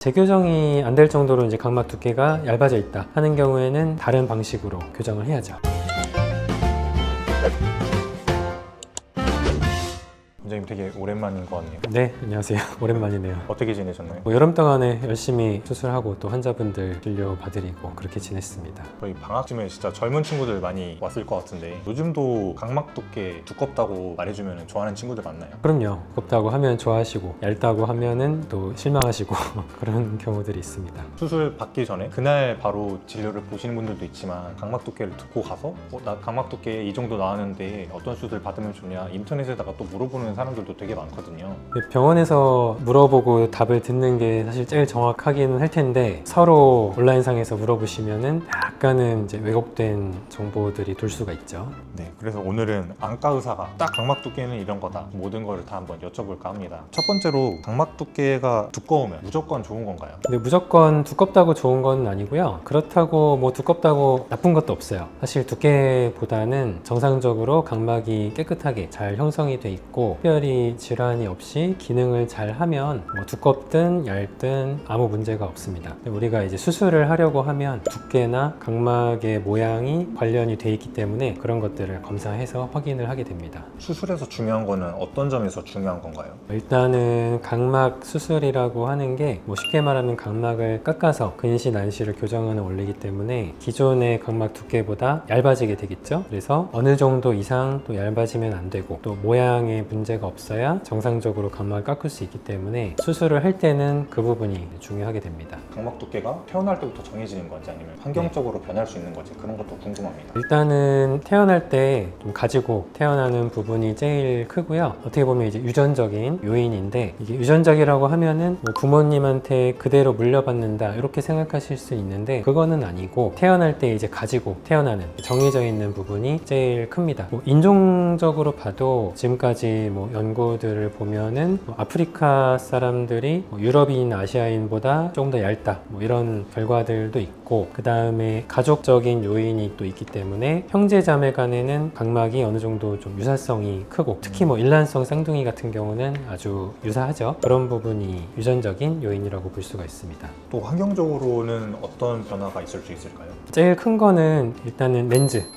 재교정이 안 될 정도로 이제 각막 두께가 얇아져 있다 하는 경우에는 다른 방식으로 교정을 해야죠. 원장님 되게 오랜만인 것 같네요. 네, 안녕하세요. 오랜만이네요. 어떻게 지내셨나요? 여름 동안에 열심히 수술하고 또 환자분들 진료 봐드리고 그렇게 지냈습니다. 저희 방학쯤에 진짜 젊은 친구들 많이 왔을 것 같은데 요즘도 각막 두께 두껍다고 말해주면 좋아하는 친구들 많나요? 그럼요. 두껍다고 하면 좋아하시고 얇다고 하면은 또 실망하시고 그런 경우들이 있습니다. 수술 받기 전에 그날 바로 진료를 보시는 분들도 있지만 각막 두께를 듣고 가서 나 각막 두께 이 정도 나왔는데 어떤 수술 받으면 좋냐 인터넷에다가 또 물어보는 사람들도 되게 많거든요. 병원에서 물어보고 답을 듣는 게 사실 제일 정확하기는 할 텐데 서로 온라인상에서 물어보시면은 약간은 이제 왜곡된 정보들이 돌 수가 있죠. 네, 그래서 오늘은 안과 의사가 딱 각막 두께는 이런 거다 모든 거를 다 한번 여쭤볼까 합니다. 첫 번째로 각막 두께가 두꺼우면 무조건 좋은 건가요? 근데 무조건 두껍다고 좋은 건 아니고요. 그렇다고 뭐 두껍다고 나쁜 것도 없어요. 사실 두께보다는 정상적으로 각막이 깨끗하게 잘 형성이 돼 있고 특별히 질환이 없이 기능을 잘 하면 뭐 두껍든 얇든 아무 문제가 없습니다. 우리가 이제 수술을 하려고 하면 두께나 각막의 모양이 관련이 돼 있기 때문에 그런 것들을 검사해서 확인을 하게 됩니다. 수술에서 중요한 거는 어떤 점에서 중요한 건가요? 일단은 각막 수술이라고 하는 게 뭐 쉽게 말하면 각막을 깎아서 근시 난시를 교정하는 원리이기 때문에 기존의 각막 두께보다 얇아지게 되겠죠. 그래서 어느 정도 이상 또 얇아지면 안 되고 또 모양에 문제가 없어야 정상적으로 각막을 깎을 수 있기 때문에 수술을 할 때는 그 부분이 중요하게 됩니다. 각막 두께가 태어날 때부터 정해지는 건지 아니면 환경적으로 변할 수 있는 건지 그런 것도 궁금합니다. 일단은 태어날 때 좀 가지고 태어나는 부분이 제일 크고요. 어떻게 보면 이제 유전적인 요인인데 이게 유전적이라고 하면은 뭐 부모님한테 그대로 물려받는다 이렇게 생각하실 수 있는데 그거는 아니고 태어날 때 이제 가지고 태어나는 정해져 있는 부분이 제일 큽니다. 뭐 인종적으로 봐도 지금까지 뭐 연구들을 보면은 뭐 아프리카 사람들이 뭐 유럽인, 아시아인보다 조금 더 얇다 뭐 이런 결과들도 있고 그 다음에 가족적인 요인이 또 있기 때문에 형제 자매 간에는 각막이 어느 정도 좀 유사성이 크고 특히 뭐 일란성 쌍둥이 같은 경우는 아주 유사하죠. 그런 부분이 유전적인 요인이라고 볼 수가 있습니다. 또 환경적으로는 어떤 변화가 있을 수 있을까요? 제일 큰 거는 일단은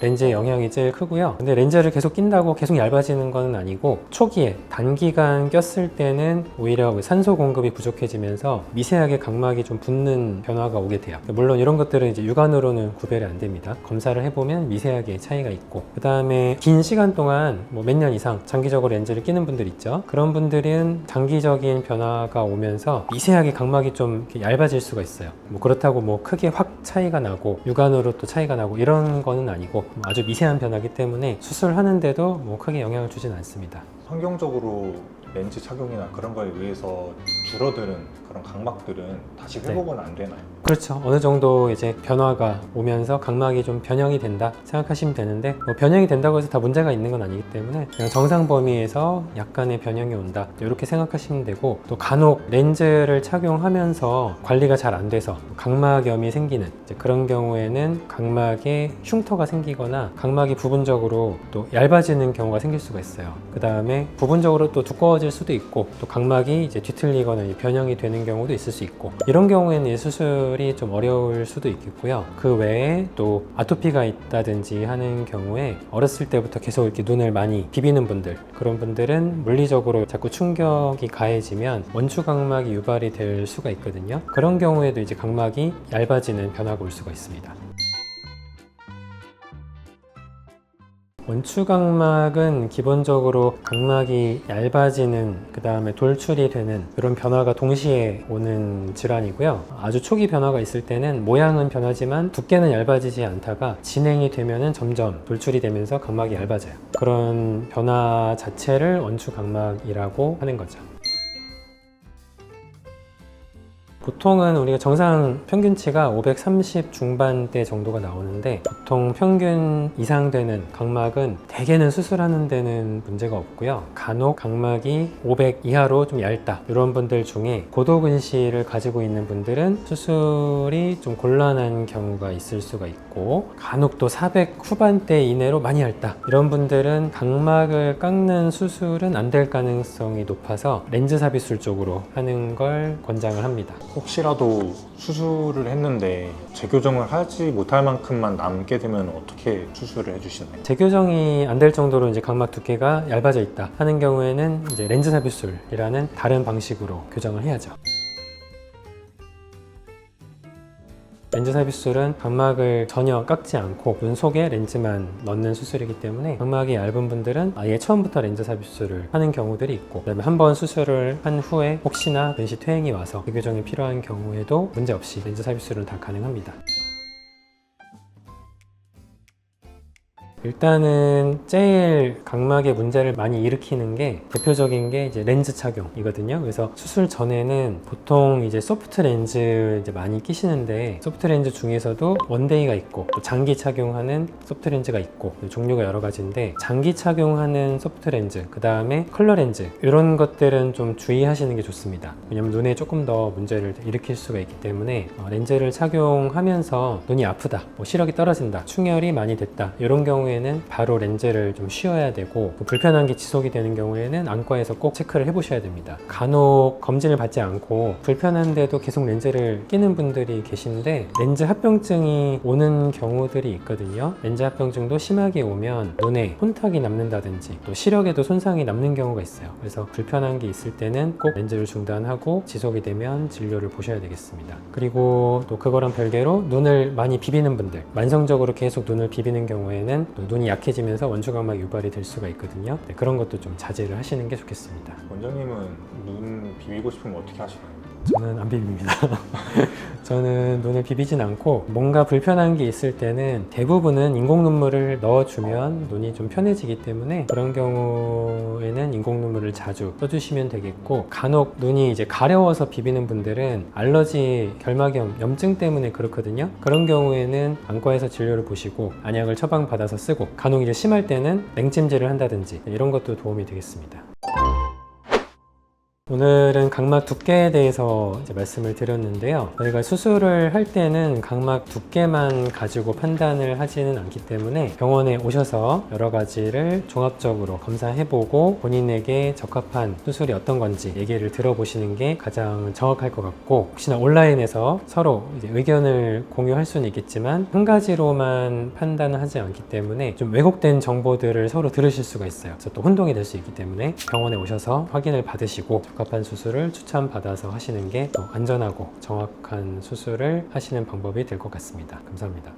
렌즈의 영향이 제일 크고요. 근데 렌즈를 계속 낀다고 계속 얇아지는 건 아니고 초기에 단기간 꼈을 때는 오히려 산소 공급이 부족해지면서 미세하게 각막이 좀 붓는 변화가 오게 돼요. 물론 이런 것들은 이제 육안으로는 구별이 안 됩니다. 검사를 해보면 미세하게 차이가 있고 그 다음에 긴 시간 동안 뭐 몇 년 이상 장기적으로 렌즈를 끼는 분들 있죠. 그런 분들은 장기적인 변화가 오면서 미세하게 각막이 좀 이렇게 얇아질 수가 있어요. 뭐 그렇다고 뭐 크게 확 차이가 나고 육안으로 또 차이가 나고 이런 거는 아니고 뭐 아주 미세한 변화이기 때문에 수술하는데도 뭐 크게 영향을 주진 않습니다. 환경적으로 렌즈 착용이나 그런 거에 의해서 줄어드는 그런 각막들은 다시 회복은 안 되나요? 그렇죠. 어느 정도 이제 변화가 오면서 각막이 좀 변형이 된다 생각하시면 되는데 뭐 변형이 된다고 해서 다 문제가 있는 건 아니기 때문에 그냥 정상 범위에서 약간의 변형이 온다 이렇게 생각하시면 되고 또 간혹 렌즈를 착용하면서 관리가 잘 안 돼서 각막염이 생기는 이제 그런 경우에는 각막에 흉터가 생기거나 각막이 부분적으로 또 얇아지는 경우가 생길 수가 있어요. 그 다음에 부분적으로 또 두꺼워질 수도 있고 또 각막이 이제 뒤틀리거나 변형이 되는 경우도 있을 수 있고 이런 경우에는 수술이 좀 어려울 수도 있겠고요. 그 외에 또 아토피가 있다든지 하는 경우에 어렸을 때부터 계속 이렇게 눈을 많이 비비는 분들 그런 분들은 물리적으로 자꾸 충격이 가해지면 원추 각막이 유발이 될 수가 있거든요. 그런 경우에도 이제 각막이 얇아지는 변화가 올 수가 있습니다. 원추각막은 기본적으로 각막이 얇아지는 그 다음에 돌출이 되는 이런 변화가 동시에 오는 질환이고요. 아주 초기 변화가 있을 때는 모양은 변하지만 두께는 얇아지지 않다가 진행이 되면은 점점 돌출이 되면서 각막이 얇아져요. 그런 변화 자체를 원추각막이라고 하는 거죠. 보통은 우리가 정상 평균치가 530 중반대 정도가 나오는데 보통 평균 이상 되는 각막은 대개는 수술하는 데는 문제가 없고요. 간혹 각막이 500 이하로 좀 얇다 이런 분들 중에 고도근시를 가지고 있는 분들은 수술이 좀 곤란한 경우가 있을 수가 있고 간혹 또 400 후반대 이내로 많이 얇다 이런 분들은 각막을 깎는 수술은 안 될 가능성이 높아서 렌즈 삽입술 쪽으로 하는 걸 권장을 합니다. 혹시라도 수술을 했는데 재교정을 하지 못할 만큼만 남게 되면 어떻게 수술을 해주시나요? 재교정이 안 될 정도로 이제 각막 두께가 얇아져 있다 하는 경우에는 이제 렌즈 삽입술이라는 다른 방식으로 교정을 해야죠. 렌즈 삽입술은 각막을 전혀 깎지 않고 눈 속에 렌즈만 넣는 수술이기 때문에 각막이 얇은 분들은 아예 처음부터 렌즈 삽입술을 하는 경우들이 있고, 그다음에 한 번 수술을 한 후에 혹시나 근시 퇴행이 와서 재교정이 필요한 경우에도 문제없이 렌즈 삽입술은 다 가능합니다. 일단은 제일 각막에 문제를 많이 일으키는 게 대표적인 게 이제 렌즈 착용이거든요. 그래서 수술 전에는 보통 이제 소프트 렌즈 이제 많이 끼시는데, 소프트 렌즈 중에서도 원데이가 있고 또 장기 착용하는 소프트 렌즈가 있고 종류가 여러 가지인데, 장기 착용하는 소프트 렌즈, 그 다음에 컬러 렌즈, 이런 것들은 좀 주의하시는 게 좋습니다. 왜냐면 눈에 조금 더 문제를 일으킬 수가 있기 때문에 렌즈를 착용하면서 눈이 아프다, 뭐 시력이 떨어진다, 충혈이 많이 됐다, 이런 경우에 바로 렌즈를 좀 쉬어야 되고, 불편한 게 지속이 되는 경우에는 안과에서 꼭 체크를 해보셔야 됩니다. 간혹 검진을 받지 않고 불편한데도 계속 렌즈를 끼는 분들이 계신데, 렌즈 합병증이 오는 경우들이 있거든요. 렌즈 합병증도 심하게 오면 눈에 혼탁이 남는다든지 또 시력에도 손상이 남는 경우가 있어요. 그래서 불편한 게 있을 때는 꼭 렌즈를 중단하고 지속이 되면 진료를 보셔야 되겠습니다. 그리고 또 그거랑 별개로 눈을 많이 비비는 분들, 만성적으로 계속 눈을 비비는 경우에는 또 눈이 약해지면서 원주각막 유발이 될 수가 있거든요. 네, 그런 것도 좀 자제를 하시는 게 좋겠습니다. 원장님은 눈 비비고 싶으면 어떻게 하시나요? 저는 안 비빕니다. 저는 눈을 비비진 않고, 뭔가 불편한 게 있을 때는 대부분은 인공 눈물을 넣어주면 눈이 좀 편해지기 때문에 그런 경우에는 인공 눈물을 자주 써주시면 되겠고, 간혹 눈이 이제 가려워서 비비는 분들은 알러지, 결막염, 염증 때문에 그렇거든요. 그런 경우에는 안과에서 진료를 보시고 안약을 처방받아서 쓰고, 간혹 이제 심할 때는 냉찜질을 한다든지 이런 것도 도움이 되겠습니다. 오늘은 각막 두께에 대해서 이제 말씀을 드렸는데요. 저희가 수술을 할 때는 각막 두께만 가지고 판단을 하지는 않기 때문에 병원에 오셔서 여러 가지를 종합적으로 검사해보고 본인에게 적합한 수술이 어떤 건지 얘기를 들어보시는 게 가장 정확할 것 같고, 혹시나 온라인에서 서로 이제 의견을 공유할 수는 있겠지만 한 가지로만 판단을 하지 않기 때문에 좀 왜곡된 정보들을 서로 들으실 수가 있어요. 그래서 또 혼동이 될 수 있기 때문에 병원에 오셔서 확인을 받으시고 적합한 수술을 추천받아서 하시는 게 더 안전하고 정확한 수술을 하시는 방법이 될 것 같습니다. 감사합니다.